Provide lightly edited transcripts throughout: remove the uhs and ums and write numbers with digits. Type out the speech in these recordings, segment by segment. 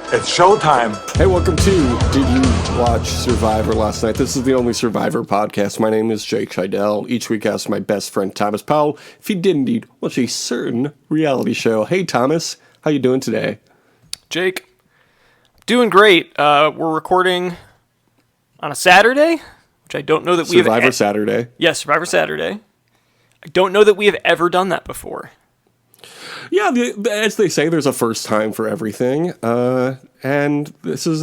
It's showtime. Hey, welcome to Did You Watch Survivor Last Night? This is the only Survivor podcast. My name is Jake Scheidel. Each week I ask my best friend Thomas Powell if he did indeed watch a certain reality show. Hey, Thomas, how you doing today? Jake, doing great. We're recording on a Saturday, which I don't know that we have... Survivor Saturday. Yes, Survivor Saturday. I don't know that we have ever done that before. Yeah, as they say, there's a first time for everything. And this is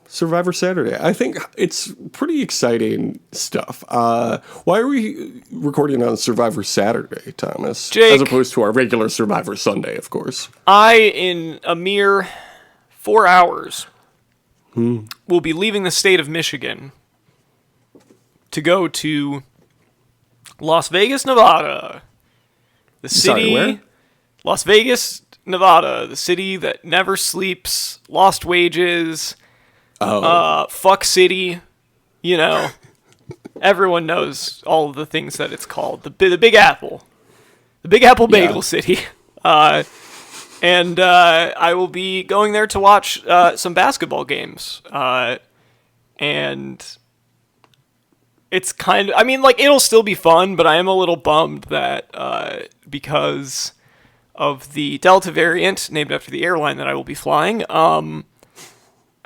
Survivor Saturday. I think it's pretty exciting stuff. Why are we recording on Survivor Saturday, Thomas? Jake, as opposed to our regular Survivor Sunday, of course. In a mere 4 hours, will be leaving the state of Michigan to go to Las Vegas, Nevada. The city... Sorry, where? Las Vegas, Nevada, the city that never sleeps, lost wages, fuck city, you know. Everyone knows all of the things that it's called. The Big Apple. The Big Apple Bagel City. And I will be going there to watch some basketball games. And it's kind of... I mean, like, it'll still be fun, but I am a little bummed that because... of the Delta variant, named after the airline that I will be flying, I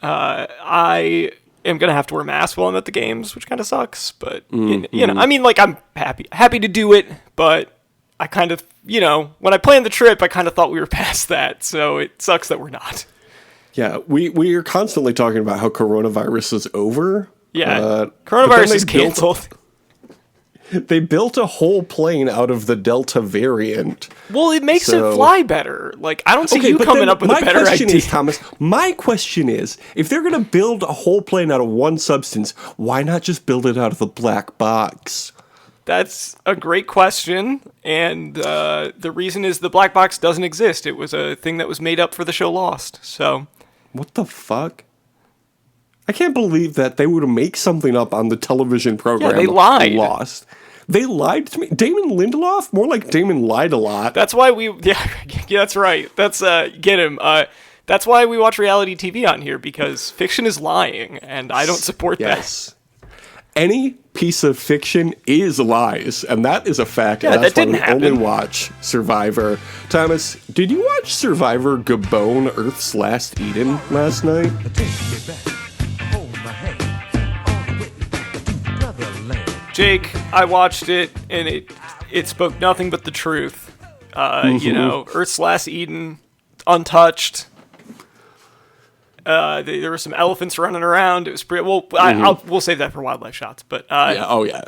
am going to have to wear a mask while I'm at the games, which kind of sucks, but, you know, I mean, like, I'm happy to do it, but I kind of, you know, when I planned the trip, I kind of thought we were past that, so it sucks that we're not. Yeah, we are constantly talking about how coronavirus is over. Yeah, coronavirus is canceled. They built a whole plane out of the Delta variant. Well, it makes it fly better. Like, I don't see you coming up with a better idea. My question is, Thomas, if they're going to build a whole plane out of one substance, why not just build it out of the black box? That's a great question, and the reason is the black box doesn't exist. It was a thing that was made up for the show Lost, so... What the fuck? I can't believe that they would make something up on the television program. Yeah, they lied. Lost. They lied to me. Damon Liedalot? More like Damon Liedalot. That's why we... Yeah, that's right. That's, get him. That's why we watch reality TV on here, because fiction is lying, and I don't support that. Any piece of fiction is lies, and that is a fact. Yeah, and that's that didn't why we happen. only watch Survivor. Thomas, did you watch Survivor Gabon, Earth's Last Eden last night? Jake, I watched it, and it spoke nothing but the truth. You know, Earth's Last Eden, untouched. There were some elephants running around. It was pretty... Well, we'll save that for wildlife shots, but... yeah.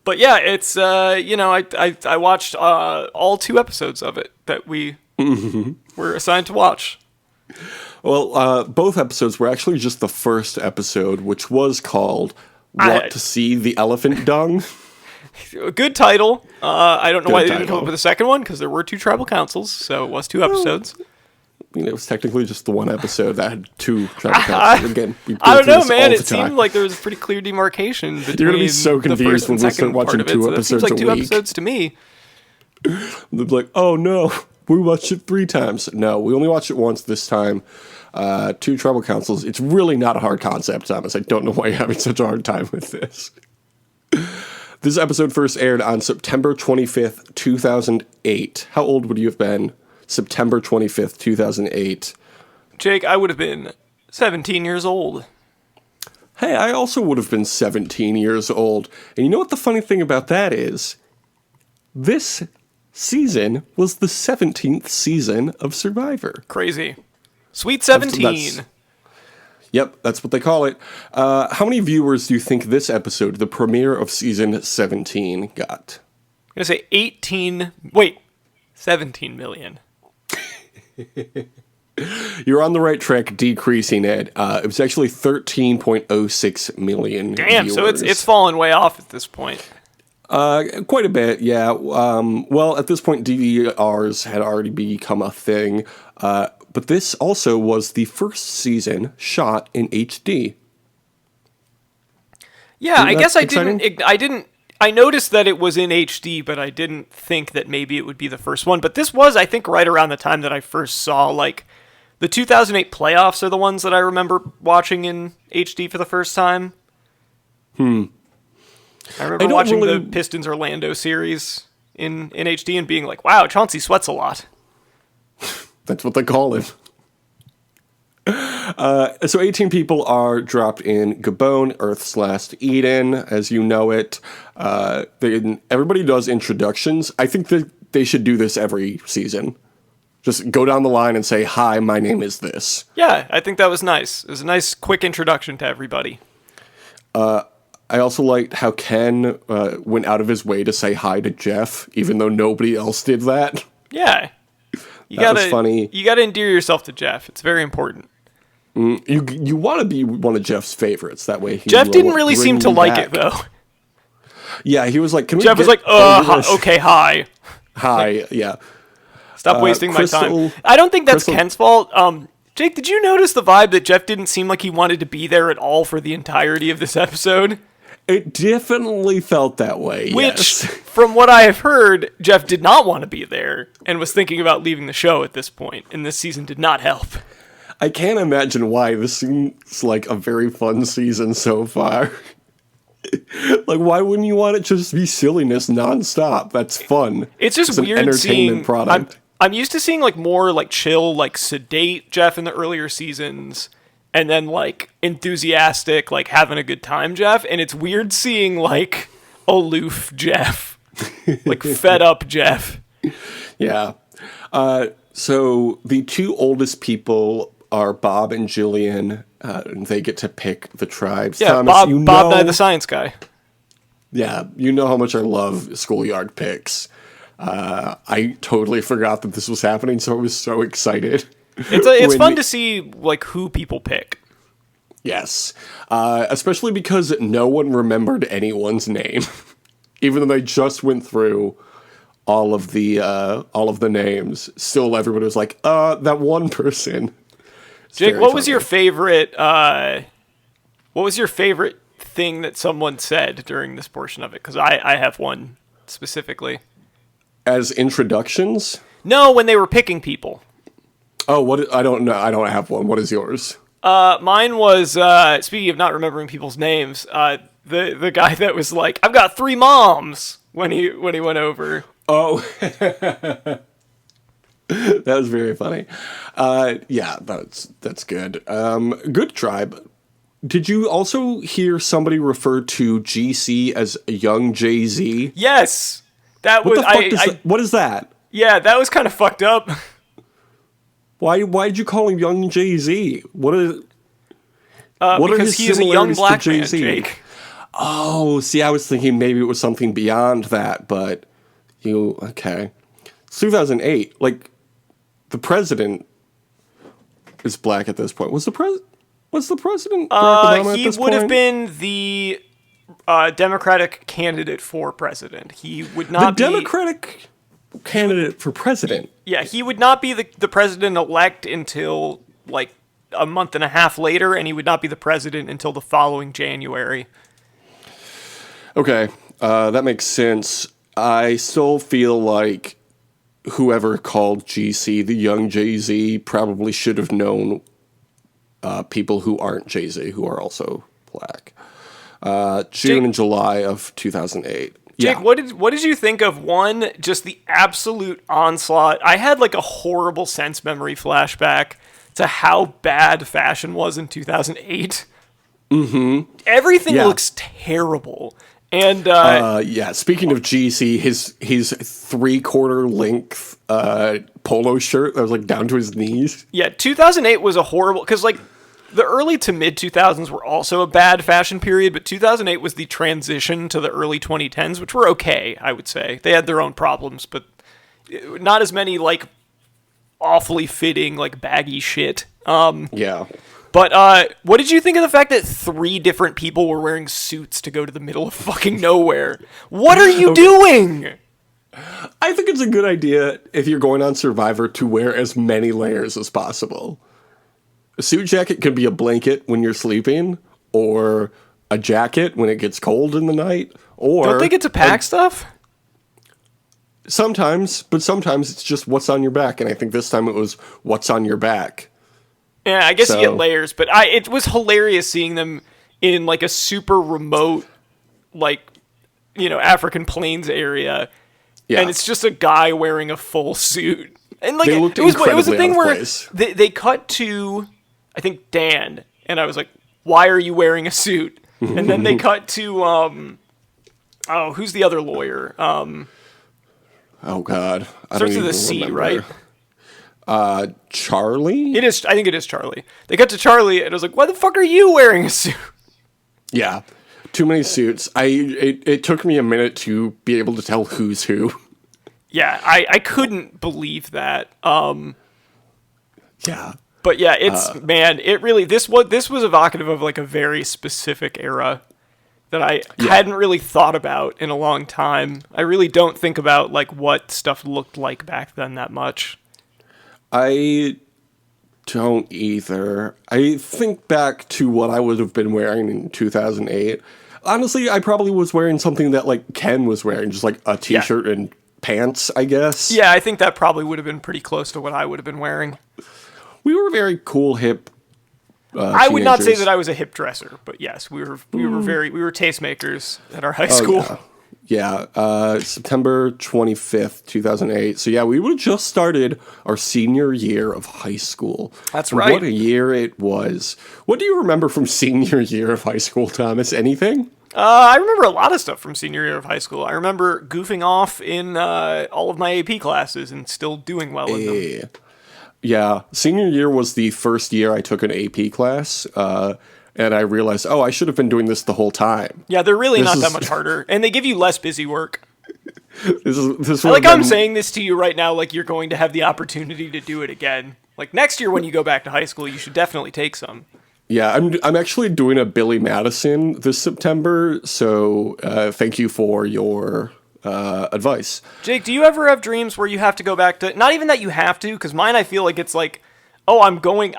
But yeah, it's, you know, I watched all 2 episodes of it that we were assigned to watch. Well, both episodes were actually just the first episode, which was called Want to See the Elephant Dung? Good title. I don't know why they didn't come up with a second one, because there were 2 tribal councils, so it was 2 episodes. I mean, it was technically just the one episode that had 2 tribal councils. Again, I don't know, man. It seemed like there was a pretty clear demarcation between You're going to be so confused when we start watching 2 episodes a week. It seems like 2 week. episodes to me. They'll be like, oh no, we watched it 3 times. No, we only watched it once this time. 2 tribal councils. It's really not a hard concept, Thomas. I don't know why you're having such a hard time with this. This episode first aired on September 25th, 2008. How old would you have been September 25th, 2008? Jake, I would have been 17 years old. Hey, I also would have been 17 years old. And you know what the funny thing about that is? This season was the 17th season of Survivor. Crazy. Sweet 17. Yep, that's what they call it. How many viewers do you think this episode, the premiere of season 17, got? I'm going to say 17 million. You're on the right track, decreasing it. It was actually 13.06 million Damn, viewers. So it's fallen way off at this point. Quite a bit, yeah. Well, at this point, DVRs had already become a thing. But this also was the first season shot in HD. Yeah, I guess I didn't. I noticed that it was in HD, but I didn't think that maybe it would be the first one. But this was, I think, right around the time that I first saw like The 2008 playoffs are the ones that I remember watching in HD for the first time. I remember watching the Pistons Orlando series in HD and being like, wow, Chauncey sweats a lot. That's what they call him. So 18 people are dropped in Gabon, Earth's last Eden, as you know it. Everybody does introductions. I think that they should do this every season. Just go down the line and say, hi, my name is this. Yeah, I think that was nice. It was a nice, quick introduction to everybody. I also liked how Ken went out of his way to say hi to Jeff, even though nobody else did that. Yeah. That was funny. You gotta endear yourself to Jeff. It's very important. You want to be one of Jeff's favorites. That way Jeff didn't really seem to like it, though. Yeah, he was like, Jeff was like, okay, hi. Hi, yeah. Stop wasting my time. I don't think that's Ken's fault. Jake, did you notice the vibe that Jeff didn't seem like he wanted to be there at all for the entirety of this episode? It definitely felt that way, Which, yes. From what I have heard, Jeff did not want to be there and was thinking about leaving the show at this point, and this season did not help. I can't imagine why. This seems like a very fun season so far. Like, why wouldn't you want it to just be silliness nonstop? That's fun. It's just weird an entertainment seeing... product. I'm used to seeing, like, more, like, chill, like, sedate Jeff in the earlier seasons, and then, like, enthusiastic, like, having a good time Jeff, and it's weird seeing, like, aloof Jeff. Like, fed up Jeff. Yeah. So the two oldest people are Bob and Jillian, and they get to pick the tribes. Yeah, Thomas, Bob Nye, the science guy. Yeah, you know how much I love schoolyard picks. I totally forgot that this was happening, so I was so excited. It's fun to see, like, who people pick. Yes. Especially because no one remembered anyone's name. Even though they just went through all of the names, still everybody was like, that one person. It's Jake, what was your favorite thing that someone said during this portion of it? Because I have one specifically. As introductions? No, when they were picking people. Oh, what? I don't know. I don't have one. What is yours? Mine was, speaking of not remembering people's names, the guy that was like, I've got 3 moms when he went over. Oh, that was very funny. Yeah, that's good. Good tribe. Did you also hear somebody refer to GC as young Jay-Z? Yes, what is that? Yeah, that was kind of fucked up. Why did you call him young Jay-Z? Because he's a young black man, Jake. Oh, see, I was thinking maybe it was something beyond that, but okay. It's 2008. Like, the president is black at this point. Was the president Barack Obama at he this would point? have been the Democratic candidate for president. He would not be... Democratic candidate for president? Yeah, he would not be the president-elect until, like, a month and a half later, and he would not be the president until the following January. Okay, that makes sense. I still feel like whoever called GC the young Jay-Z probably should have known people who aren't Jay-Z, who are also black. June and July of 2008. Jake, Yeah. what did you think of, one, just the absolute onslaught? I had, like, a horrible sense memory flashback to how bad fashion was in 2008. Mm-hmm. Everything looks terrible. And speaking of GC, his 3/4 length polo shirt that was like down to his knees. Yeah, 2008 was a horrible, because like the early to mid 2000s were also a bad fashion period, but 2008 was the transition to the early 2010s, which were okay, I would say. They had their own problems, but not as many like awfully fitting like baggy shit. Yeah. But what did you think of the fact that 3 different people were wearing suits to go to the middle of fucking nowhere? What are you doing? I think it's a good idea if you're going on Survivor to wear as many layers as possible. A suit jacket could be a blanket when you're sleeping, or a jacket when it gets cold in the night, or... Don't they get to pack stuff? Sometimes, but sometimes it's just what's on your back, and I think this time it was what's on your back. Yeah, I guess you get layers, but it was hilarious seeing them in like a super remote, like, African Plains area. Yeah. And it's just a guy wearing a full suit. And like, it was a thing where they cut to, I think, Dan, and I was like, why are you wearing a suit? And then they cut to, who's the other lawyer? Oh God. Starts with a C, right? Charlie? It is. I think it is Charlie. They cut to Charlie, and I was like, why the fuck are you wearing a suit? Yeah. Too many suits. It took me a minute to be able to tell who's who. Yeah, I couldn't believe that. Yeah. But yeah, it really, this was evocative of like a very specific era that I hadn't really thought about in a long time. I really don't think about like what stuff looked like back then that much. I don't either. I think back to what I would have been wearing in 2008. Honestly, I probably was wearing something that like Ken was wearing, just like a t-shirt and pants, I guess. Yeah, I think that probably would have been pretty close to what I would have been wearing. We were very cool, hip. I would not say that I was a hip dresser, but yes, we were tastemakers at our high school. Yeah, September 25th, 2008. So yeah, we would have just started our senior year of high school. That's right. What a year it was. What do you remember from senior year of high school, Thomas? Anything? I remember a lot of stuff from senior year of high school. I remember goofing off in all of my AP classes and still doing well in them. Yeah, senior year was the first year I took an AP class, and I realized, I should have been doing this the whole time. Yeah, they're really not that much harder, and they give you less busy work. I'm saying this to you right now, like you're going to have the opportunity to do it again. Like next year when you go back to high school, you should definitely take some. Yeah, I'm actually doing a Billy Madison this September, so thank you for your advice. Jake, do you ever have dreams where you have to go back to, not even that you have to, because mine I feel like it's like, I'm going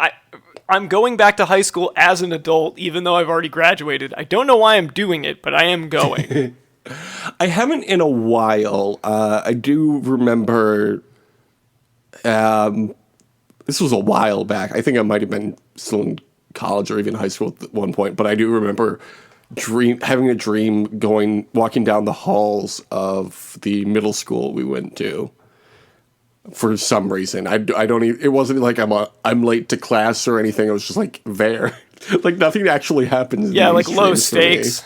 back to high school as an adult, even though I've already graduated. I don't know why I'm doing it, but I am going. I haven't in a while. I do remember, this was a while back. I think I might have been still in college or even high school at one point, but I do remember having a dream walking down the halls of the middle school we went to for some reason. I don't even, it wasn't like I'm late to class or anything. It was just like there, like nothing actually happens. Yeah. Like low stakes.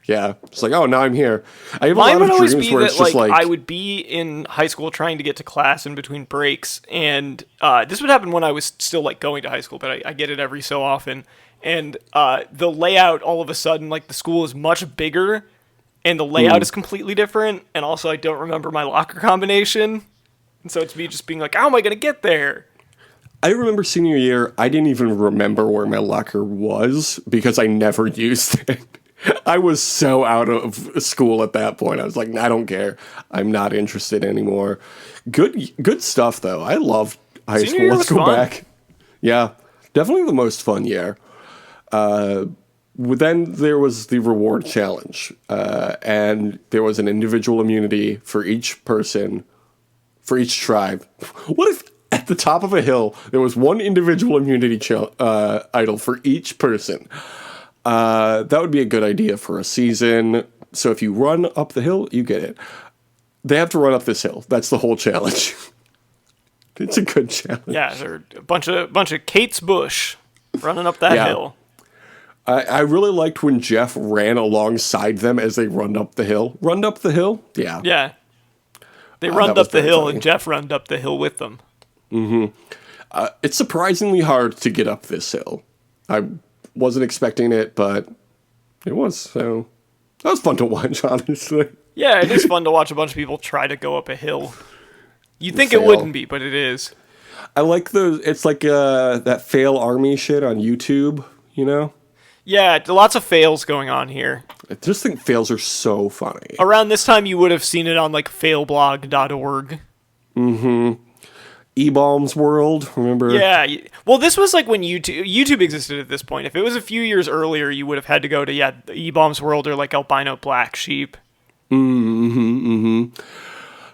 Yeah. It's like, now I'm here. I have Mine a lot would of always dreams be where that it's just like I would be in high school trying to get to class in between breaks. And this would happen when I was still like going to high school, but I get it every so often. And the layout, all of a sudden, like the school is much bigger and the layout is completely different. And also I don't remember my locker combination. And so it's me just being like, how am I going to get there? I remember senior year, I didn't even remember where my locker was because I never used it. I was so out of school at that point. I was like, I don't care. I'm not interested anymore. Good stuff, though. I loved high school. Let's go back. Yeah, definitely the most fun year. Then there was the reward challenge, and there was an individual immunity for each person, for each tribe. What if at the top of a hill there was one individual immunity idol for each person? That would be a good idea for a season. So if you run up the hill, you get it. They have to run up this hill. That's the whole challenge. It's a good challenge. Yeah, they're a bunch of Kate's Bush running up that hill. I really liked when Jeff ran alongside them as they run up the hill. Run up the hill? Yeah. Yeah. They run up the hill, and Jeff ran up the hill with them. Mm-hmm. It's surprisingly hard to get up this hill. I wasn't expecting it, but it was. So that was fun to watch, honestly. Yeah, it is fun to watch a bunch of people try to go up a hill. You'd think it wouldn't be, but it is. I like it's like that fail army shit on YouTube, you know? Yeah, lots of fails going on here. I just think fails are so funny. Around this time, you would have seen it on like failblog.org. Mm-hmm. E-Bombs World, remember? Yeah. Well, this was like when YouTube existed at this point. If it was a few years earlier, you would have had to go to, E-Bombs World or like Albino Black Sheep. Mm-hmm, mm-hmm.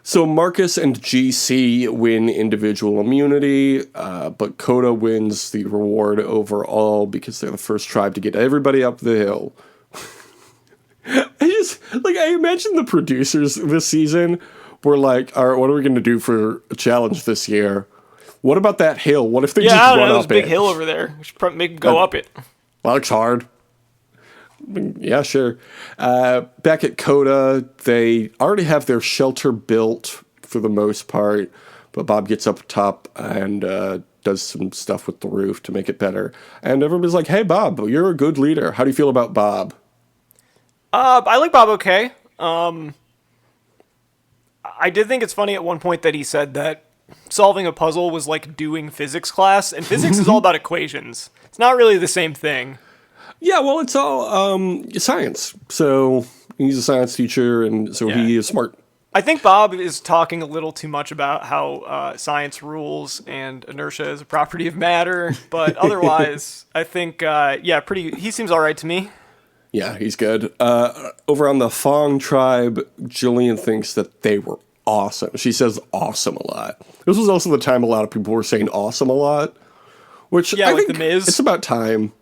So Marcus and GC win individual immunity, but Coda wins the reward overall because they're the first tribe to get everybody up the hill. I imagine the producers this season were like, all right, what are we going to do for a challenge this year? What about that hill? What if they just I don't run know, up there's a big it? hill over there. We should probably make them go up it. Well, it's hard. Yeah, sure. Back at Coda, they already have their shelter built for the most part, but Bob gets up top and does some stuff with the roof to make it better. And everybody's like, hey, Bob, you're a good leader. How do you feel about Bob? I like Bob okay. I did think it's funny at one point that he said that solving a puzzle was like doing physics class, and physics is all about equations. It's not really the same thing. Yeah, well, it's all science. So he's a science teacher, and so he is smart. I think Bob is talking a little too much about how science rules and inertia is a property of matter, but otherwise, I think, he seems all right to me. Yeah, he's good. Over on the Fong tribe, Jillian thinks that they were awesome. She says awesome a lot. This was also the time a lot of people were saying awesome a lot, which I think The Miz. It's about time.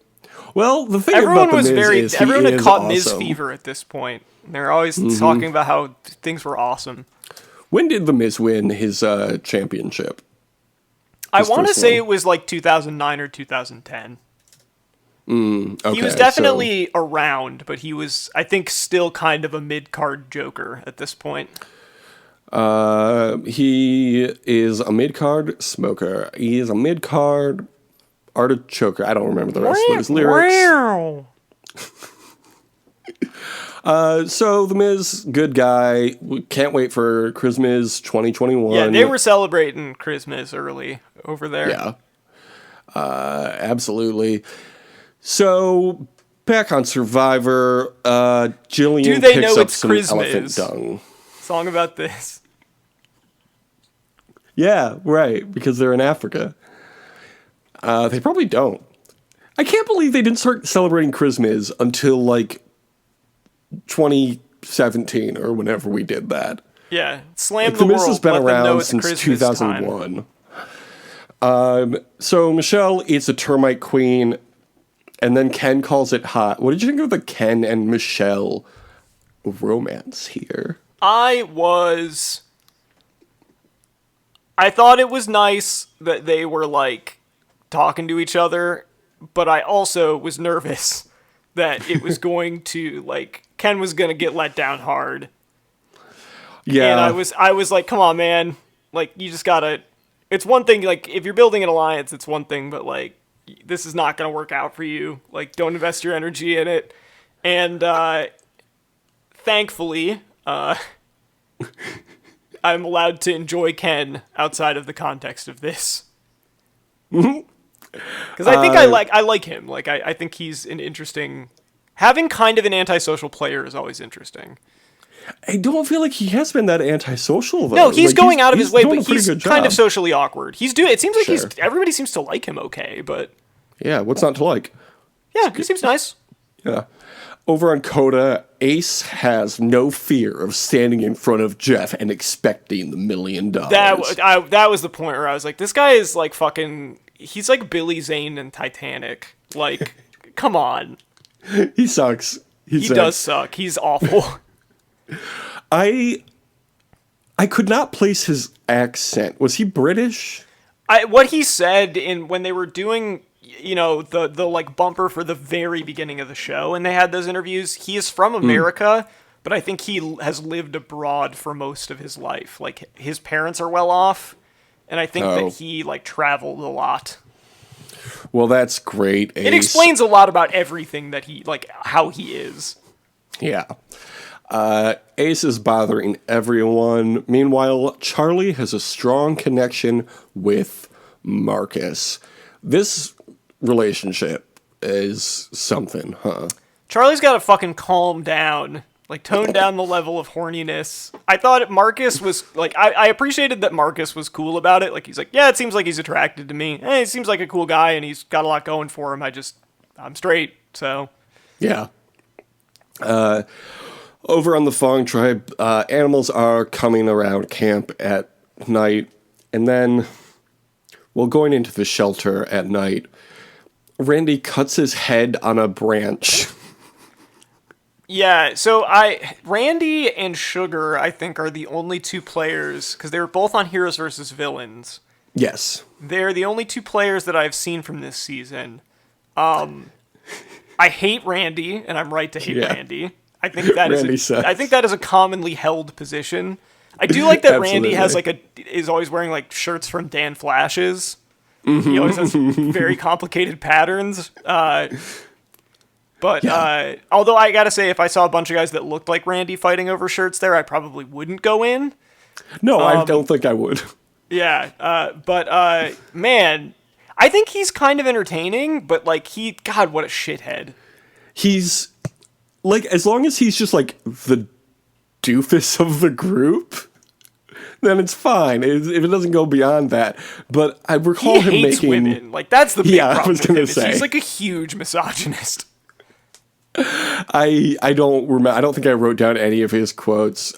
Well, the thing Everyone about the was Miz very. is Everyone he had is caught Miz awesome. fever at this point. They're always talking about how things were awesome. When did the Miz win his championship? I want to first say one? it was like 2009 or 2010. Okay, He was definitely around, but he was, I think, still kind of a mid-card joker at this point. He is a mid-card smoker. He is a mid-card artichoker. I don't remember the rest of those lyrics. So the Miz, good guy. We can't wait for Christmas 2021. Yeah, they were celebrating Christmas early over there. Yeah, absolutely. So back on Survivor, Jillian Do they picks know up it's some Christmas? elephant dung. Song about this. Yeah, right, because they're in Africa. They probably don't. I can't believe they didn't start celebrating Christmas until, like, 2017 or whenever we did that. Yeah, slam Like, the the Miz world. has been Let them know around it's since Christmas 2001. So Michelle eats a termite queen, and then Ken calls it hot. What did you think of the Ken and Michelle romance here? I thought it was nice that they were, like, talking to each other, but I also was nervous that it was going to, like, Ken was going to get let down hard. Yeah. And I was like, come on, man. Like, you just gotta... It's one thing, like, if you're building an alliance, it's one thing, but, like, this is not going to work out for you. Like, don't invest your energy in it. And, thankfully, I'm allowed to enjoy Ken outside of the context of this. Because I think I like him. Like, I think he's an interesting... Having kind of an antisocial player is always interesting. I don't feel like he has been that antisocial, though. No, he's like, going out of his way, doing but a pretty he's good kind job. of socially awkward. It seems like Sure. everybody seems to like him okay, but... Yeah, what's not to like? Yeah, he seems nice. Yeah. Over on Coda, Ace has no fear of standing in front of Jeff and expecting the $1 million. That was the point where I was like, this guy is like fucking... He's like Billy Zane in Titanic. Like, come on. He sucks. He does suck. He's awful. I could not place his accent. Was he British? What he said when they were doing, you know, the like bumper for the very beginning of the show, and they had those interviews, he is from America, but I think he has lived abroad for most of his life. Like, his parents are well off, and I think that he, like, traveled a lot. Well, that's great, Ace. It explains a lot about everything that he, like, how he is. Yeah. Ace is bothering everyone. Meanwhile, Charlie has a strong connection with Marcus. This relationship is something, huh? Charlie's got to fucking calm down. Like, tone down the level of horniness. I thought Marcus was, like, I appreciated that Marcus was cool about it. Like, he's like, yeah, it seems like he's attracted to me. He seems like a cool guy, and he's got a lot going for him. I'm straight, so. Yeah. Over on the Fong tribe, animals are coming around camp at night, and then, well, going into the shelter at night, Randy cuts his head on a branch. Yeah, so Randy and Sugar, I think, are the only two players, because they were both on Heroes versus Villains. Yes. They're the only two players that I've seen from this season. I hate Randy, and I'm right to hate Randy. I think that I think that is a commonly held position. I do like that Randy has is always wearing like shirts from Dan Flash's. Mm-hmm. He always has very complicated patterns. But although I gotta say, if I saw a bunch of guys that looked like Randy fighting over shirts there, I probably wouldn't go in. No, I don't think I would. Yeah, but man, I think he's kind of entertaining, but like God, what a shithead. He's like, as long as he's just like the doofus of the group, then it's fine. If it doesn't go beyond that. But I recall him making women. Like that's the big problem. I was gonna say he's like a huge misogynist. I don't remember. I don't think I wrote down any of his quotes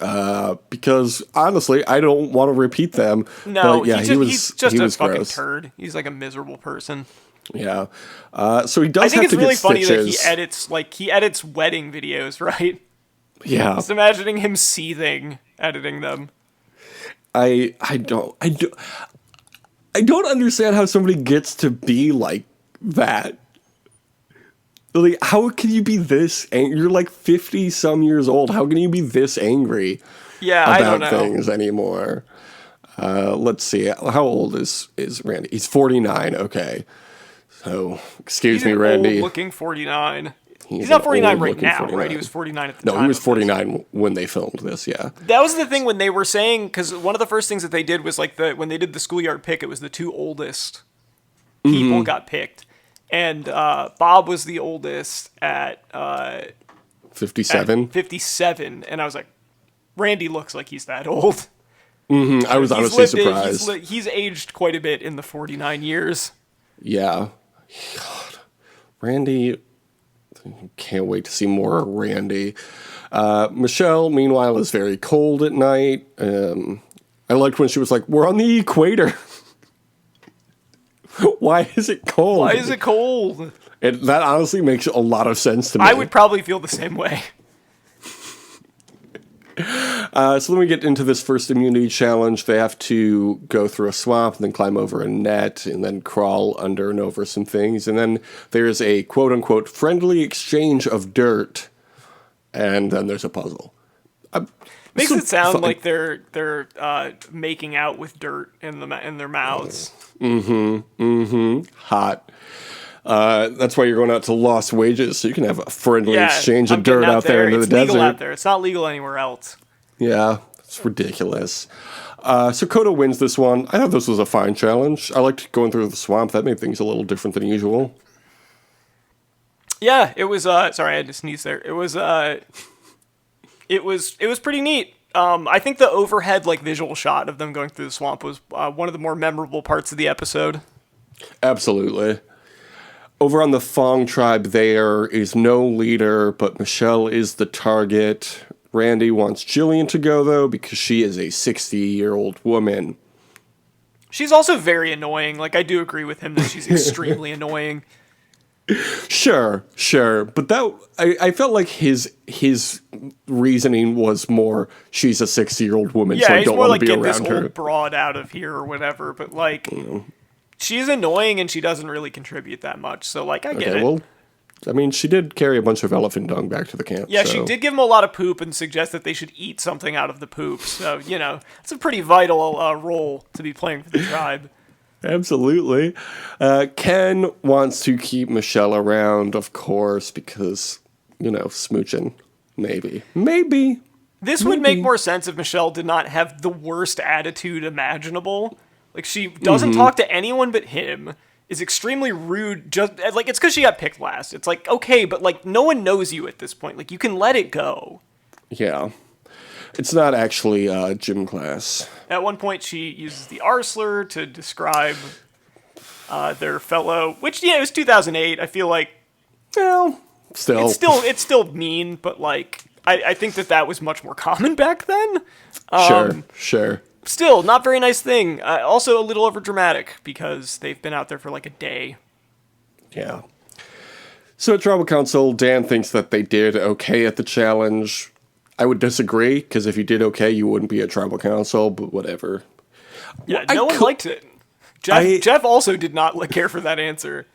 because honestly, I don't want to repeat them. No, but yeah, he's just a fucking gross. turd. He's like a miserable person. Yeah. So he does. I think have it's to really get funny stitches. that he edits wedding videos, right? Yeah. Just imagining him seething editing them. I don't understand how somebody gets to be like that. Like, how can you be this angry? You're like 50 some years old. How can you be this angry I don't know. about things anymore? Let's see. How old is Randy? He's 49. Okay. So, excuse me, Randy. He's looking 49. He's not 49 right now, 49. Right? He was 49 at the time. No, he was 49 when they filmed this, yeah. That was the thing when they were saying, because one of the first things that they did was like when they did the schoolyard pick, it was the two oldest people got picked. And Bob was the oldest at 57. 57, and I was like, Randy looks like he's that old. Mm-hmm. I was honestly surprised. He's aged quite a bit in the 49 years. Yeah. God. Randy, can't wait to see more Randy. Michelle, meanwhile, is very cold at night. I liked when she was like, we're on the equator. Why is it cold? Why is it cold? That honestly makes a lot of sense to me. I would probably feel the same way. So then we get into this first immunity challenge. They have to go through a swamp, and then climb over a net, and then crawl under and over some things. And then there's a quote-unquote friendly exchange of dirt, and then there's a puzzle. Makes it sound like they're making out with dirt in their mouths. Hot. That's why you're going out to Lost Wages, so you can have a friendly exchange of dirt out there into the desert. It's legal out there. It's not legal anywhere else. Yeah, it's ridiculous. So Kodo wins this one. I thought this was a fine challenge. I liked going through the swamp. That made things a little different than usual. Yeah, it was. Sorry, I had to sneeze there. It was pretty neat. I think the overhead visual shot of them going through the swamp was one of the more memorable parts of the episode. Absolutely. Over on the Fong tribe, there is no leader, but Michelle is the target. Randy wants Jillian to go, though, because she is a 60-year-old woman. She's also very annoying. I do agree with him that she's extremely annoying. Sure. But I felt like his reasoning was more, she's a 60-year-old woman, so I don't want to be around her. Yeah, he's more get this old broad out of here or whatever, but she's annoying and she doesn't really contribute that much, so I get it. Well, I mean, she did carry a bunch of elephant dung back to the camp. Yeah, she did give them a lot of poop and suggest that they should eat something out of the poop, so, it's a pretty vital role to be playing for the tribe. Absolutely. Ken wants to keep Michelle around, of course, because, smooching. Maybe. This would make more sense if Michelle did not have the worst attitude imaginable. She doesn't talk to anyone but him, is extremely rude, it's because she got picked last. It's okay, but, no one knows you at this point. You can let it go. Yeah. It's not actually gym class. At one point, she uses the R slur to describe their fellow, which, it was 2008. I feel like... Well, still. It's still mean, but, I think that was much more common back then. Sure. Still, not very nice thing. Also a little over dramatic because they've been out there for like a day. Yeah. So at Tribal Council, Dan thinks that they did okay at the challenge. I would disagree, because if you did okay, you wouldn't be at Tribal Council, but whatever. Yeah, no one liked it. Jeff also did not care for that answer.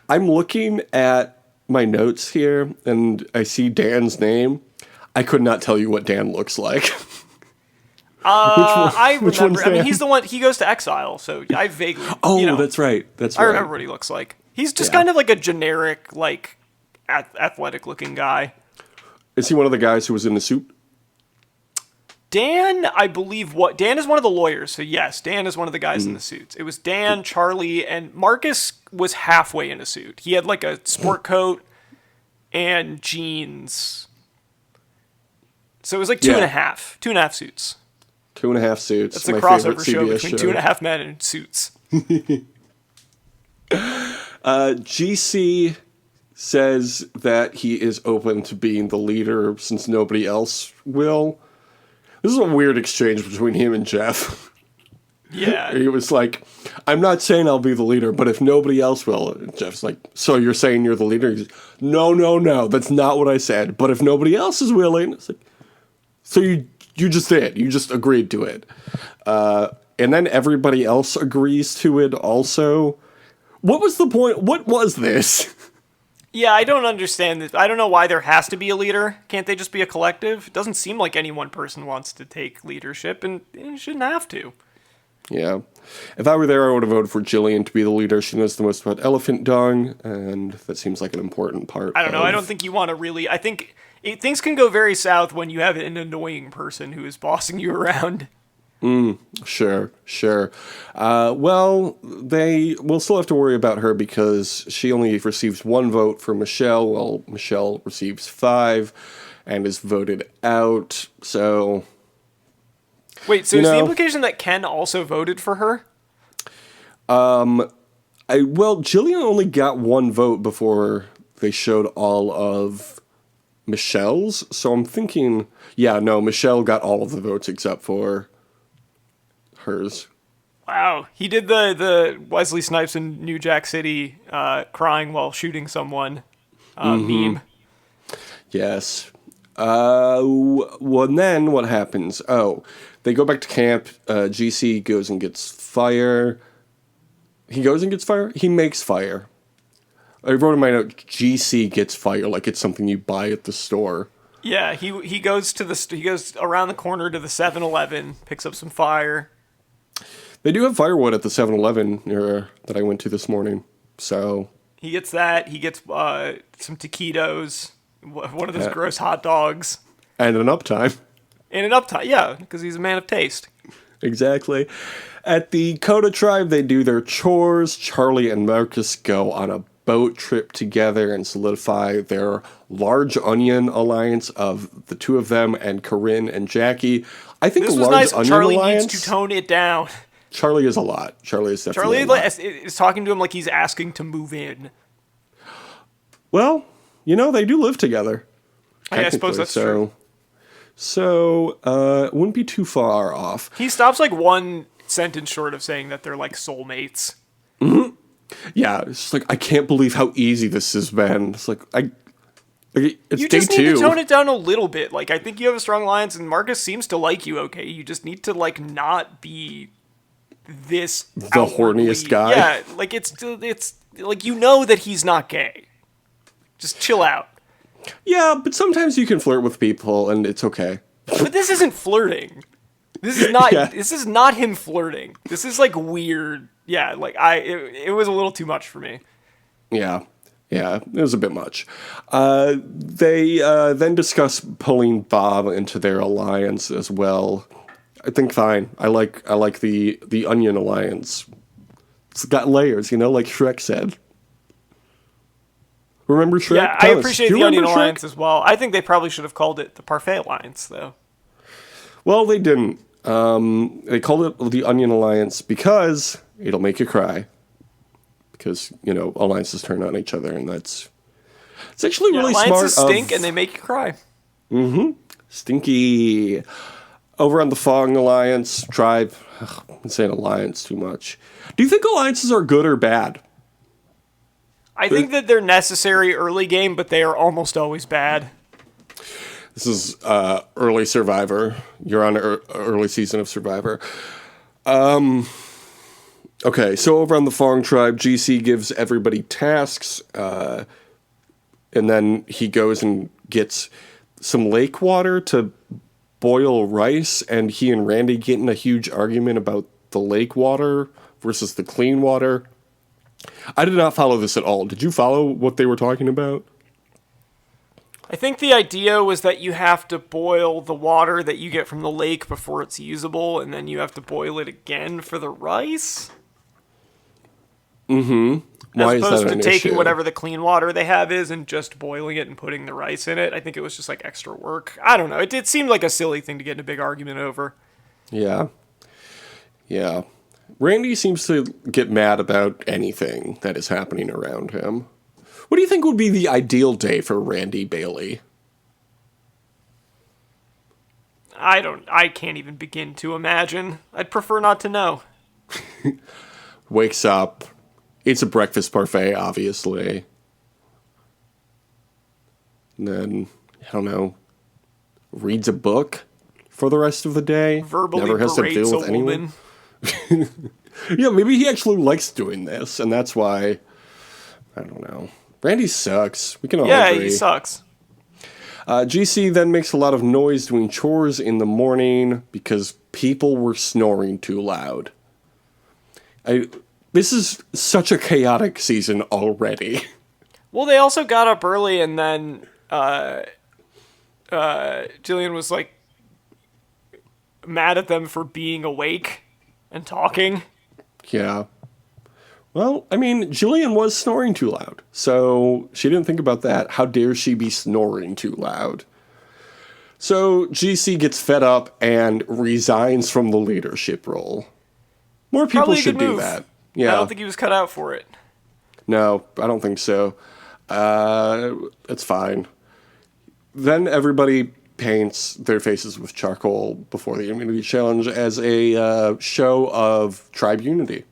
I'm looking at my notes here, and I see Dan's name. I could not tell you what Dan looks like. I remember. I mean, he's the one. He goes to exile, so I vaguely. Oh, that's right. I remember what he looks like. He's just kind of like a generic, like athletic-looking guy. Is he one of the guys who was in the suit? Dan, I believe Dan is one of the lawyers. So yes, Dan is one of the guys in the suits. It was Dan, Charlie, and Marcus was halfway in a suit. He had like a sport coat and jeans. So it was like two and a half suits. 2.5 suits. That's a crossover show between 2.5 men in suits. GC says that he is open to being the leader since nobody else will. This is a weird exchange between him and Jeff. Yeah. He was like, I'm not saying I'll be the leader, but if nobody else will. And Jeff's like, so you're saying you're the leader? He's like, no, that's not what I said. But if nobody else is willing, it's like, so you just did. You just agreed to it. And then everybody else agrees to it also. What was the point? What was this? Yeah, I don't understand this. I don't know why there has to be a leader. Can't they just be a collective? It doesn't seem like any one person wants to take leadership, and you shouldn't have to. Yeah. If I were there, I would have voted for Jillian to be the leader. She knows the most about elephant dung, and that seems like an important part. I don't know. I don't think you want to really... I think things can go very south when you have an annoying person who is bossing you around. Sure. Well, they will still have to worry about her because she only receives 1 vote for Michelle, while Michelle receives 5 and is voted out. So... Wait, so is the implication that Ken also voted for her? Well, Jillian only got 1 vote before they showed all of Michelle's, so I'm thinking, Michelle got all of the votes except for hers. Wow, he did the Wesley Snipes in New Jack City crying while shooting someone meme. Yes. Well, and then what happens? Oh, they go back to camp. GC goes and gets fire. He goes and gets fire? He makes fire. I wrote in my note, GC gets fire, like it's something you buy at the store. Yeah, he goes he goes around the corner to the 7-Eleven, picks up some fire. They do have firewood at the 7-Eleven that I went to this morning, so... He gets that. He gets some taquitos, one of those gross hot dogs. And an uptime. Yeah, because he's a man of taste. Exactly. At the Coda tribe, they do their chores. Charlie and Marcus go on a boat trip together and solidify their large onion alliance of the 2 of them and Corinne and Jackie. I think this a was large nice. onion Charlie alliance... needs to tone it down. Charlie is a lot. Charlie is definitely a lot. Is talking to him like he's asking to move in. Well, they do live together. I suppose that's true. So, it wouldn't be too far off. He stops like 1 sentence short of saying that they're like soulmates. Mm-hmm. Yeah, it's just like, I can't believe how easy this has been. It's like, it's you day 2. You just need to tone it down a little bit. Like, I think you have a strong alliance, and Marcus seems to like you, okay? You just need to, like, not be this... The horniest guy? Yeah, like, it's like, that he's not gay. Just chill out. Yeah, but sometimes you can flirt with people, and it's okay. But this isn't flirting. This is not. Yeah. This is not him flirting. This is like weird. Yeah, like it was a little too much for me. Yeah, it was a bit much. They then discuss pulling Bob into their alliance as well. I think fine. I like the Onion alliance. It's got layers, like Shrek said. Remember Shrek? Yeah, I appreciate the Onion Alliance as well. I think they probably should have called it the Parfait Alliance, though. Well, they didn't. They called it the Onion Alliance because it'll make you cry. Because, alliances turn on each other, and it's actually really smart. Alliances stink, and they make you cry. Stinky. Over on the Fong Alliance tribe. Ugh, I'm saying alliance too much. Do you think alliances are good or bad? I think that they're necessary early game, but they are almost always bad. This is early Survivor. You're on early season of Survivor. Okay, so over on the Fong tribe, GC gives everybody tasks, and then he goes and gets some lake water to boil rice, and he and Randy get in a huge argument about the lake water versus the clean water. I did not follow this at all. Did you follow what they were talking about? I think the idea was that you have to boil the water that you get from the lake before it's usable, and then you have to boil it again for the rice. Mm-hmm. As opposed to taking whatever the clean water they have is and just boiling it and putting the rice in it. I think it was just like extra work. I don't know. It seemed like a silly thing to get in a big argument over. Yeah. Yeah. Randy seems to get mad about anything that is happening around him. What do you think would be the ideal day for Randy Bailey? I can't even begin to imagine. I'd prefer not to know. Wakes up, eats a breakfast parfait, obviously. And then, I don't know, reads a book for the rest of the day. Verbally never has to berates deal with a anyone. woman. Yeah, maybe he actually likes doing this, and that's why, I don't know. Randy sucks. We can all agree. Yeah, he sucks. GC then makes a lot of noise doing chores in the morning because people were snoring too loud. This is such a chaotic season already. Well, they also got up early, and then Jillian was like mad at them for being awake and talking. Yeah. Well, I mean, Jillian was snoring too loud, so she didn't think about that. How dare she be snoring too loud? So GC gets fed up and resigns from the leadership role. More people Probably a should good do move. that. Yeah. I don't think he was cut out for it. No, I don't think so. It's fine. Then everybody paints their faces with charcoal before the immunity challenge as a show of tribe unity.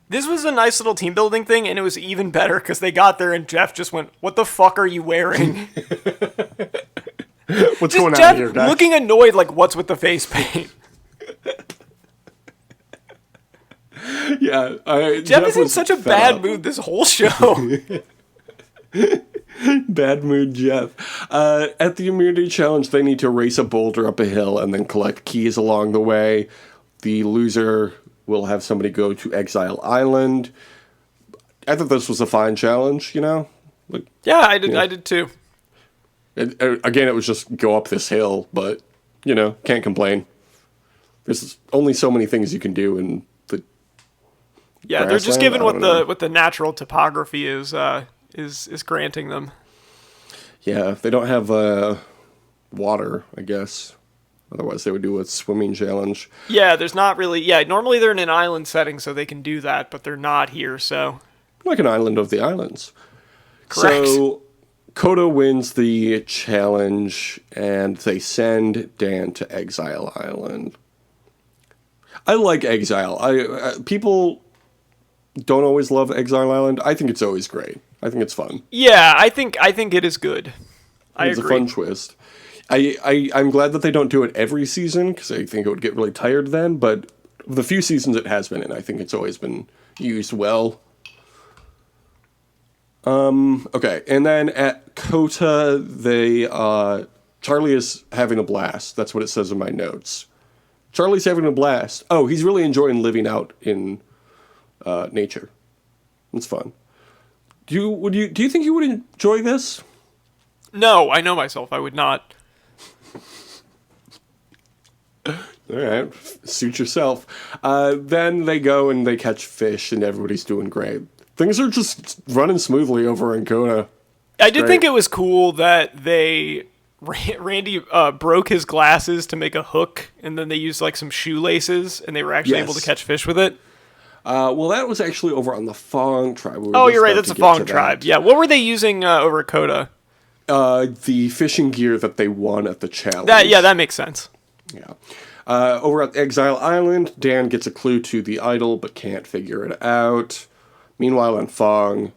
This was a nice little team building thing, and it was even better because they got there and Jeff just went, "What the fuck are you wearing?" What's going Jeff on here, guys? looking annoyed, like, "What's with the face paint?" Yeah, Jeff is in such a bad mood this whole show. Bad mood, Jeff. At the immunity challenge, they need to race a boulder up a hill and then collect keys along the way. The loser will have somebody go to Exile Island. I thought this was a fine challenge, you know? Like, Yeah, I did too. again, it was just go up this hill, but, you know, can't complain. There's only so many things you can do in the Yeah, they're just grassland? given I what don't the know. what the natural topography is granting them. Yeah, they don't have water, I guess. Otherwise, they would do a swimming challenge. Yeah, there's not really. Yeah, normally they're in an island setting, so they can do that, but they're not here. So Like an island of the islands. Correct. So Koda wins the challenge, and they send Dan to Exile Island. I like Exile. People don't always love Exile Island. I think it's always great. I think it's fun. yeah, I think it is good. I It's agree. a fun twist. I'm glad that they don't do it every season, because I think it would get really tired then, but the few seasons it has been in, I think it's always been used well. Okay, and then at Kota, Charlie is having a blast. That's what it says in my notes. Charlie's having a blast. Oh, he's really enjoying living out in nature. It's fun. Do you think you would enjoy this? No, I know myself. I would not. All right, suit yourself. Then they go and they catch fish, and everybody's doing great. Things are just running smoothly over in Kona. I did think it was cool that Randy broke his glasses to make a hook, and then they used like some shoelaces, and they were actually able to Yes. catch fish with it. Well, that was actually over on the Fong tribe. We were Oh, just you're right. about That's to the get to Fong tribe. that. Yeah. What were they using over at Kota? The fishing gear that they won at the challenge. That makes sense. Yeah. Over at Exile Island, Dan gets a clue to the idol but can't figure it out. Meanwhile, on Fong,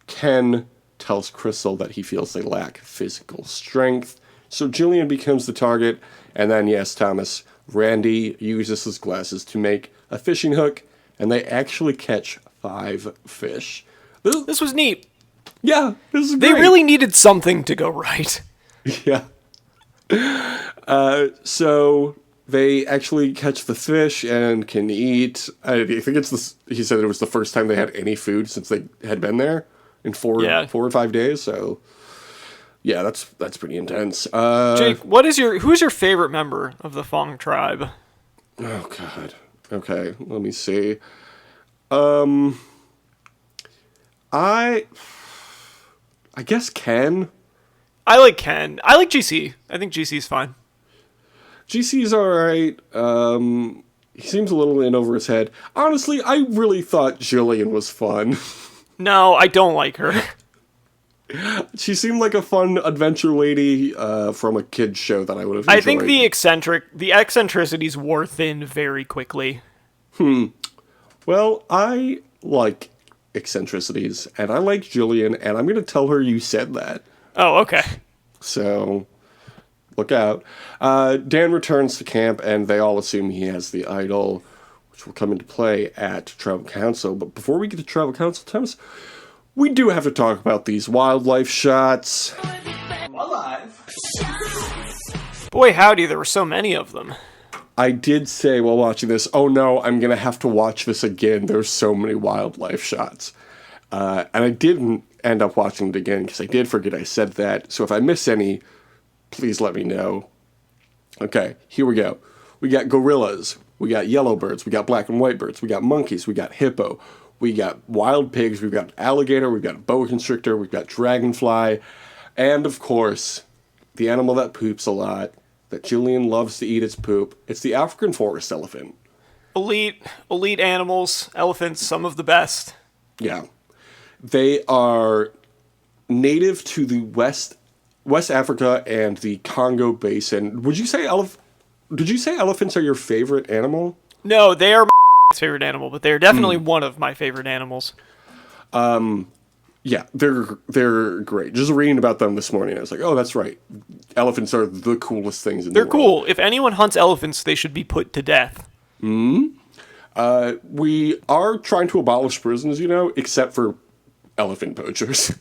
Ken tells Crystal that he feels they lack physical strength. So Jillian becomes the target, and then, yes, Thomas, Randy uses his glasses to make a fishing hook, and they actually catch 5 fish. This was neat. Yeah, this is They great. really needed something to go right. Yeah. So they actually catch the fish and can eat. I think he said it was the first time they had any food since they had been there in 4 or 5 days. So yeah, that's pretty intense. Jake, who's your favorite member of the Fong tribe? Oh God. Okay, let me see. I guess Ken. I like Ken. I like GC. I think GC's fine. GC's alright. He seems a little in over his head. Honestly, I really thought Jillian was fun. No, I don't like her. She seemed like a fun adventure lady from a kid's show that I would have enjoyed. I think the eccentricities wore thin very quickly. Well, I like eccentricities, and I like Jillian, and I'm going to tell her you said that. Oh, okay. So, look out. Dan returns to camp, and they all assume he has the idol, which will come into play at Tribal Council. But before we get to Tribal Council, Thomas, we do have to talk about these wildlife shots. Boy, howdy, there were so many of them. I did say while watching this, oh no, I'm going to have to watch this again. There's so many wildlife shots. And I didn't end up watching it again because I did forget I said that. So if I miss any, please let me know. Okay, here we go. We got gorillas. We got yellowbirds. We got black and white birds. We got monkeys. We got hippo. We got wild pigs. We've got alligator. We've got boa constrictor. We've got dragonfly. And of course, the animal that poops a lot, that Jillian loves to eat its poop. It's the African forest elephant. Elite animals, elephants, some of the best. Yeah. They are native to the West Africa and the Congo Basin. Did you say elephants are your favorite animal? No, they are my favorite animal, but they're definitely one of my favorite animals. Yeah, they're great. Just reading about them this morning, I was like, oh, that's right. Elephants are the coolest things in the world. They're cool. If anyone hunts elephants, they should be put to death. We are trying to abolish prisons, except for elephant poachers.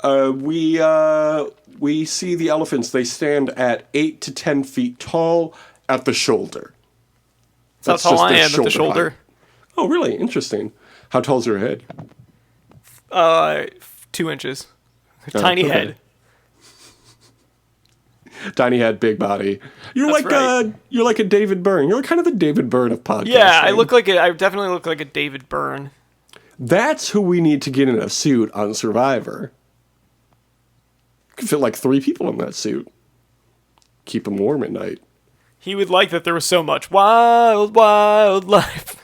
We see the elephants. They stand at 8 to 10 feet tall at the shoulder. That's how tall I am at the shoulder. Height. Oh, really? Interesting. How tall's your head? 2 inches. Tiny head. Tiny head, big body. You're like a David Byrne. You're kind of the David Byrne of podcasting. Yeah, I definitely look like a David Byrne. That's who we need to get in a suit on Survivor. You could fit like 3 people in that suit. Keep him warm at night. He would like that there was so much wildlife.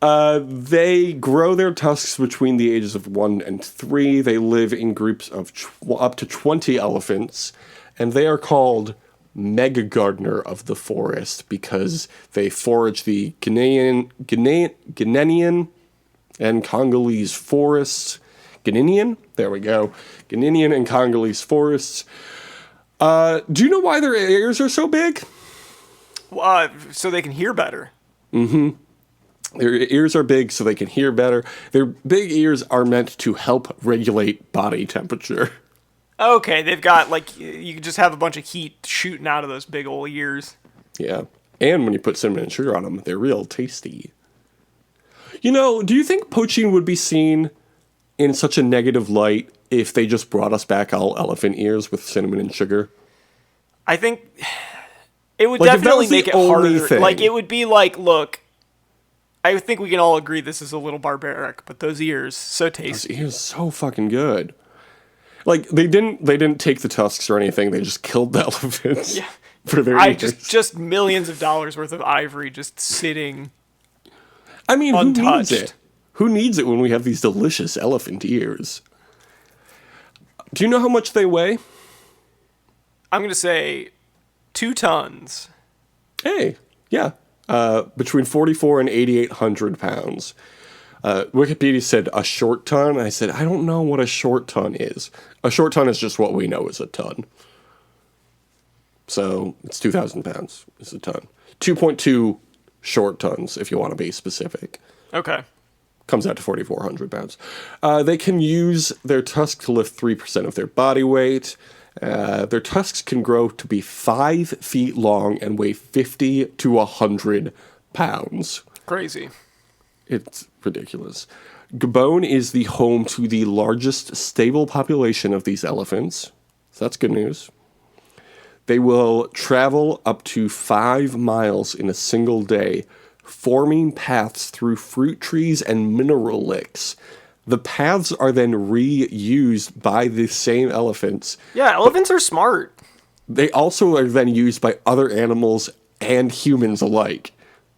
They grow their tusks between the ages of 1 and 3. They live in groups of up to 20 elephants, and they are called Mega Gardener of the Forest because they forage the Ghanaian and Congolese forests. Ghanaian? There we go. Ghanaian and Congolese forests. Do you know why their ears are so big? So they can hear better. Mm-hmm. Their ears are big so they can hear better. Their big ears are meant to help regulate body temperature. Okay, they've got, you can just have a bunch of heat shooting out of those big old ears. Yeah. And when you put cinnamon and sugar on them, they're real tasty. Do you think poaching would be seen in such a negative light if they just brought us back all elephant ears with cinnamon and sugar? I think it would definitely make it harder. Thing. It would be look, I think we can all agree this is a little barbaric, but those ears, so tasty. Those ears, so fucking good. They didn't take the tusks or anything. They just killed the elephants for their ears. Just millions of dollars worth of ivory just sitting untouched. Who needs it? Who needs it when we have these delicious elephant ears? Do you know how much they weigh? I'm going to say 2 tons. Hey, yeah. Between 44 and 8,800 pounds. Wikipedia said a short ton. I said, I don't know what a short ton is. A short ton is just what we know as a ton. So it's 2,000 pounds is a ton. 2.2 short tons, if you want to be specific. Okay. Comes out to 4,400 pounds. They can use their tusks to lift 3% of their body weight. Their tusks can grow to be 5 feet long and weigh 50 to 100 pounds. Crazy. It's ridiculous. Gabon is the home to the largest stable population of these elephants. So that's good news. They will travel up to 5 miles in a single day, forming paths through fruit trees and mineral licks. The paths are then reused by the same elephants. Yeah, elephants are smart. They also are then used by other animals and humans alike.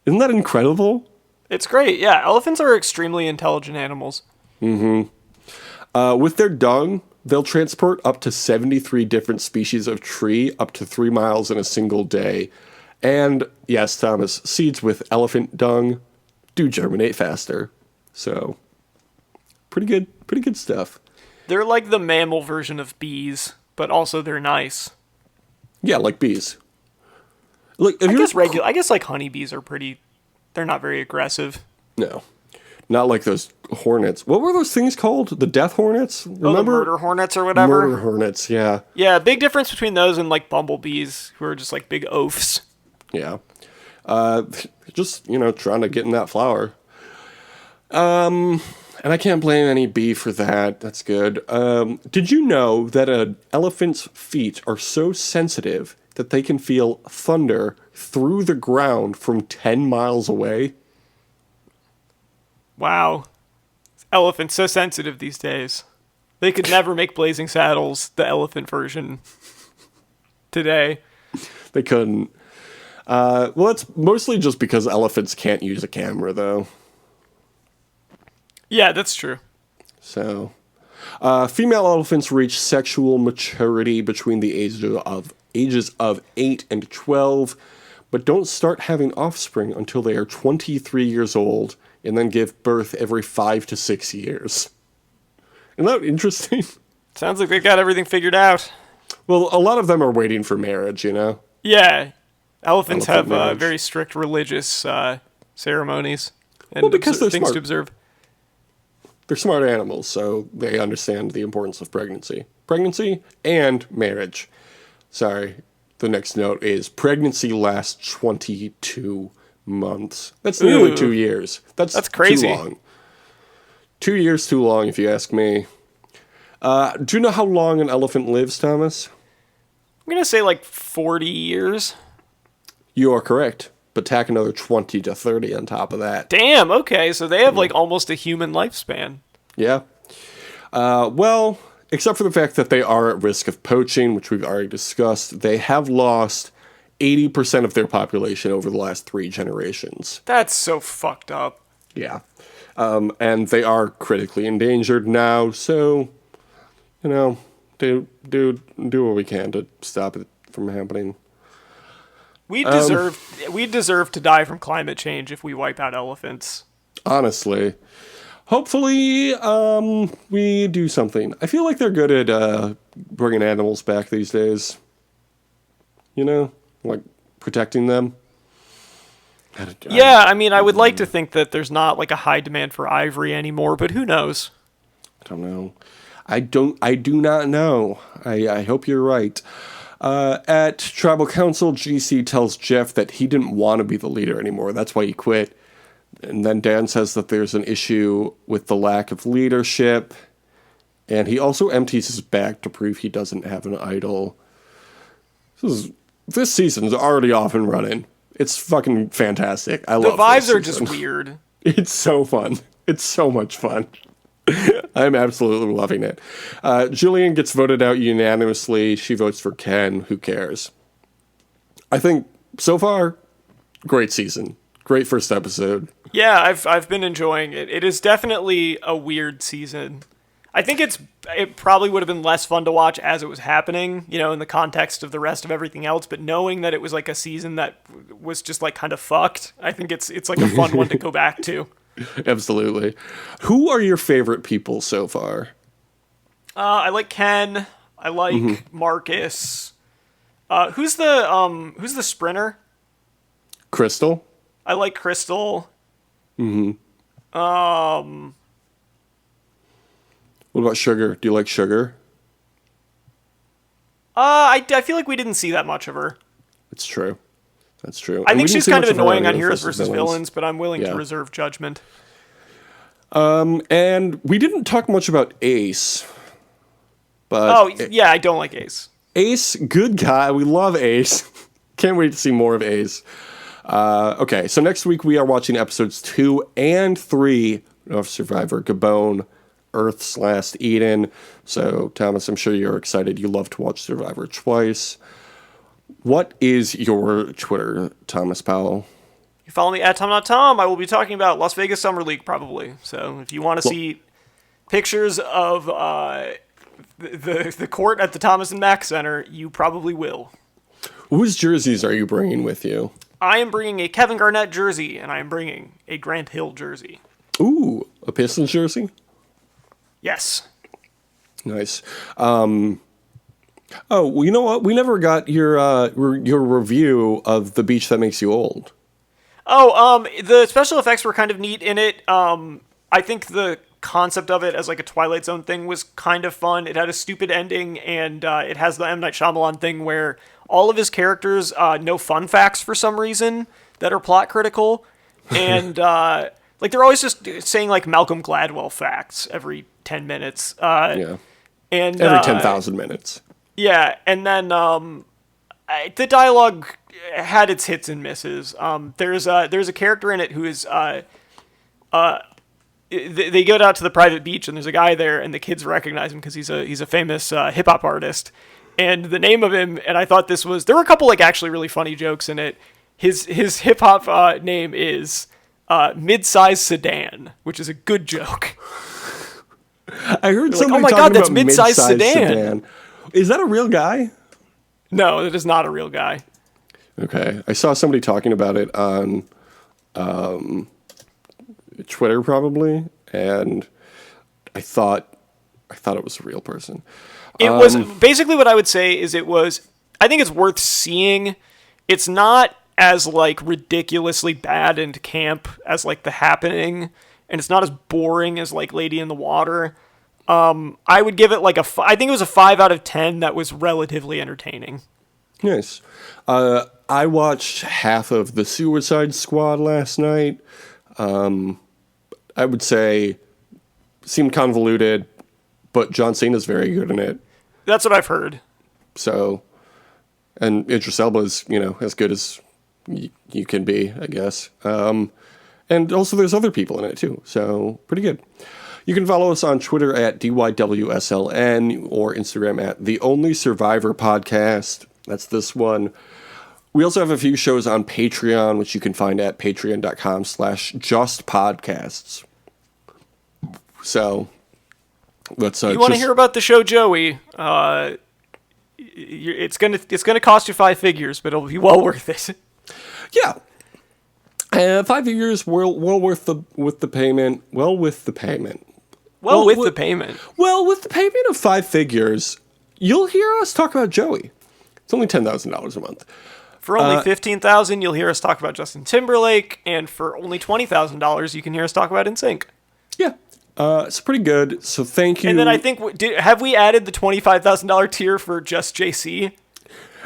Isn't that incredible? It's great. Yeah, elephants are extremely intelligent animals. With their dung, they'll transport up to 73 different species of tree up to 3 miles in a single day. And yes, Thomas, seeds with elephant dung do germinate faster. So, pretty good stuff. They're like the mammal version of bees, but also they're nice. Yeah, like bees. Like, I guess like honeybees are pretty. They're not very aggressive. No, not like those hornets. What were those things called? The death hornets? Remember? Oh, the murder hornets or whatever. Murder hornets, yeah. Yeah, big difference between those and like bumblebees, who are just like big oafs. Yeah. Just, trying to get in that flower. And I can't blame any bee for that. That's good. Did you know that an elephant's feet are so sensitive that they can feel thunder through the ground from 10 miles away? Wow. Elephants so sensitive these days. They could never make Blazing Saddles the elephant version today. They couldn't. Well, it's mostly just because elephants can't use a camera, though. Yeah, that's true. So, female elephants reach sexual maturity between the ages of 8 and 12, but don't start having offspring until they are 23 years old, and then give birth every 5 to 6 years. Isn't that interesting? Sounds like they got everything figured out. Well, a lot of them are waiting for marriage, Yeah. Elephants Elephant have marriage. very strict religious ceremonies and Well, because they're things smart. to observe. They're smart animals, so they understand the importance of pregnancy. Pregnancy and marriage. Sorry, the next note is pregnancy lasts 22 months. That's nearly Ooh. 2 years. That's crazy. Too long. 2 years too long, if you ask me. Do you know how long an elephant lives, Thomas? I'm going to say like 40 years. You are correct, but tack another 20 to 30 on top of that. Damn, okay, so they have like almost a human lifespan. Yeah. Well, except for the fact that they are at risk of poaching, which we've already discussed, they have lost 80% of their population over the last 3 generations. That's so fucked up. Yeah. And they are critically endangered now, so, do what we can to stop it from happening. We deserve to die from climate change if we wipe out elephants. Honestly. Hopefully, we do something. I feel like they're good at bringing animals back these days. Like protecting them. Yeah, I mean, I would like to think that there's not like a high demand for ivory anymore, but who knows? I don't know. I do not know. I hope you're right. At Tribal Council, GC tells Jeff that he didn't want to be the leader anymore. That's why he quit. And then Dan says that there's an issue with the lack of leadership. And he also empties his bag to prove he doesn't have an idol. This season's already off and running. It's fucking fantastic. I love The vibes this are season. just weird. It's so fun. It's so much fun. I'm absolutely loving it. Jillian gets voted out unanimously. She votes for Ken. Who cares? I think, so far, great season. Great first episode. Yeah, I've been enjoying it. It is definitely a weird season. I think it probably would have been less fun to watch as it was happening, in the context of the rest of everything else, but knowing that it was like a season that was just like kind of fucked, I think it's like a fun one to go back to. Absolutely. Who are your favorite people so far? I like Ken. I like Marcus. Who's the sprinter? Crystal? I like Crystal. What about Sugar? Do you like Sugar? I feel like we didn't see that much of her. It's true. That's true. I And we think didn't she's see kind much of her annoying on in Heroes versus Villains, but I'm willing Yeah. to reserve judgment. And we didn't talk much about Ace. But Oh, yeah, I don't like Ace. Ace, good guy. We love Ace. Can't wait to see more of Ace. Okay, so next week we are watching episodes 2 and 3 of Survivor Gabon, Earth's Last Eden. So, Thomas, I'm sure you're excited. You love to watch Survivor twice. What is your Twitter, Thomas Powell? You follow me at Tom. I will be talking about Las Vegas Summer League probably. So if you want to see pictures of the court at the Thomas and Mack Center, you probably will. Whose jerseys are you bringing with you? I am bringing a Kevin Garnett jersey, and I am bringing a Grant Hill jersey. Ooh, a Pistons jersey? Yes. Nice. Oh, well, you know what? We never got your review of The Beach That Makes You Old. Oh, the special effects were kind of neat in it. I think the concept of it as like a Twilight Zone thing was kind of fun. It had a stupid ending, and it has the M. Night Shyamalan thing where all of his characters know fun facts for some reason that are plot critical, and like they're always just saying like Malcolm Gladwell facts every 10 minutes. Yeah. And Every 10,000 minutes. Yeah, and then the dialogue had its hits and misses. There's a character in it who is they go out to the private beach and there's a guy there and the kids recognize him because he's a famous hip hop artist. And the name of him, and I thought there were a couple like actually really funny jokes in it. His hip hop name is Mid-Size Sedan, which is a good joke. I heard Like, somebody oh my talking God, that's about Mid-Size Mid-Size Sedan. Is that a real guy? No, that is not a real guy. Okay, I saw somebody talking about it on Twitter probably, and I thought it was a real person. It was basically what I would say is I think it's worth seeing. It's not as like ridiculously bad and camp as like The Happening, and it's not as boring as like Lady in the Water. I would give it like I think it was a 5 out of 10 that was relatively entertaining. Nice. I watched half of the Suicide Squad last night. I would say seemed convoluted, but John Cena's very good in it. That's what I've heard. So, and Idris Elba is, as good as you can be, I guess. And also there's other people in it too, so pretty good. You can follow us on Twitter at DYWSLN or Instagram at The Only Survivor Podcast. That's this one. We also have a few shows on Patreon, which you can find at patreon.com/justpodcasts. So, let's You want to hear about the show Joey? It's gonna cost you 5 figures, but it'll be well worth it. Yeah. 5 figures, well worth the payment. Well, with the payment. Well, with the payment. Well, with the payment of 5 figures, you'll hear us talk about Joey. It's only $10,000 a month. For only $15,000, you'll hear us talk about Justin Timberlake, and for only $20,000, you can hear us talk about NSYNC. Yeah. It's pretty good. So thank you. And then I think have we added the $25,000 tier for just JC?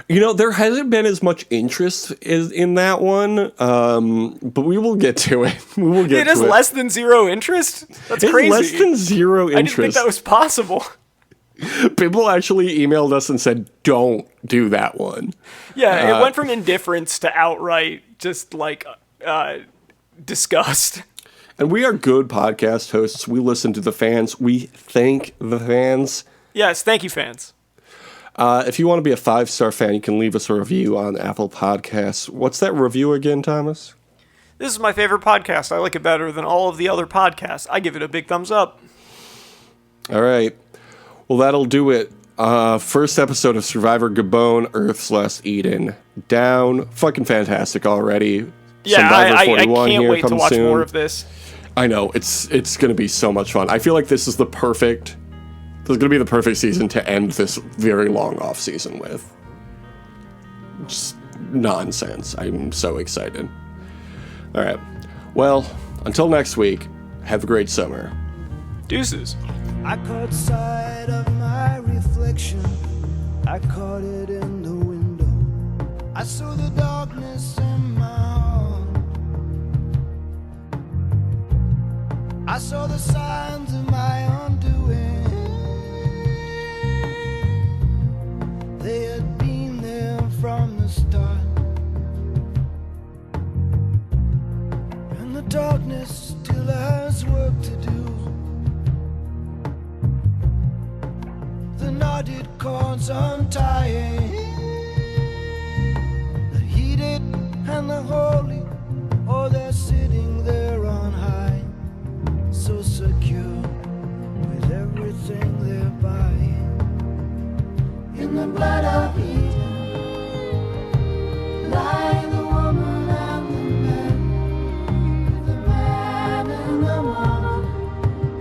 There hasn't been as much interest in that one, but we will get to it. It is less than zero interest? That's it's crazy. less than zero interest. I didn't think that was possible. People actually emailed us and said, don't do that one. Yeah, it went from indifference to outright just like disgust. And we are good podcast hosts. We listen to the fans. We thank the fans. Yes, thank you, fans. If you want to be a 5-star fan, you can leave us a review on Apple Podcasts. What's that review again, Thomas? This is my favorite podcast. I like it better than all of the other podcasts. I give it a big thumbs up. All right. Well, that'll do it. First episode of Survivor Gabon, Earth's Last Eden. Down. Fucking fantastic already. Yeah, I can't wait to watch soon. more of this. I know. It's going to be so much fun. I feel like this is going to be the perfect season to end this very long off season with. Just nonsense. I'm so excited. All right. Well, until next week, have a great summer. Deuces. I caught sight of my reflection. I caught it in the window. I saw the darkness in my heart. I saw the signs of my undoing. They had been there from the start. And the darkness still has work to do. The knotted cords untying, the heated and the holy, oh, they're sitting there on high, so secure with everything they're buying. In the blood of Eden lie the woman and the man and the woman,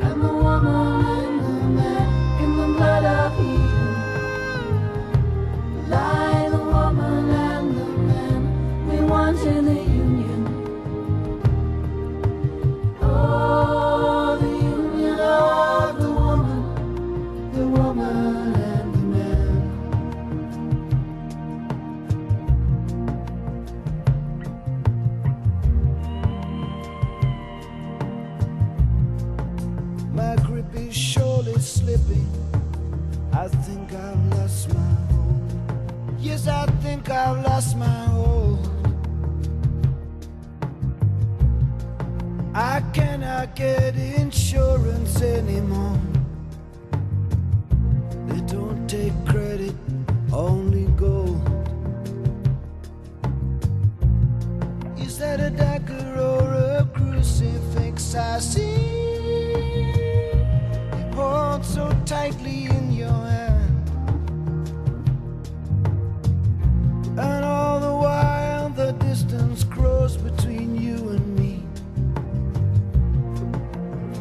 and the woman and the man. In the blood of Eden lie the woman and the man we want in the union. Oh, the union of the woman and the man. My grip is surely slipping. I think I've lost my hold. Yes, I think I've lost my hold. I cannot get insurance anymore. They don't take credit, only gold. Is that a dagger or a crucifix I see? Hold so tightly in your hand, and all the while the distance grows between you and me.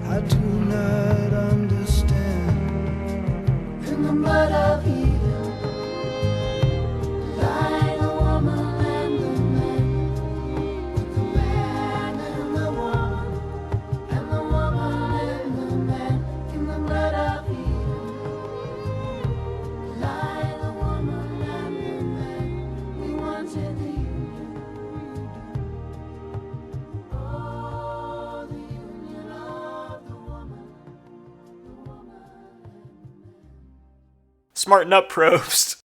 I do not understand. In the blood of Eden lie the woman and the man, the man and the woman, and the woman and the man. In the blood of Eden lie the woman and the man we wanted the union. Oh, the union of the woman and the man. Smarten up, probes.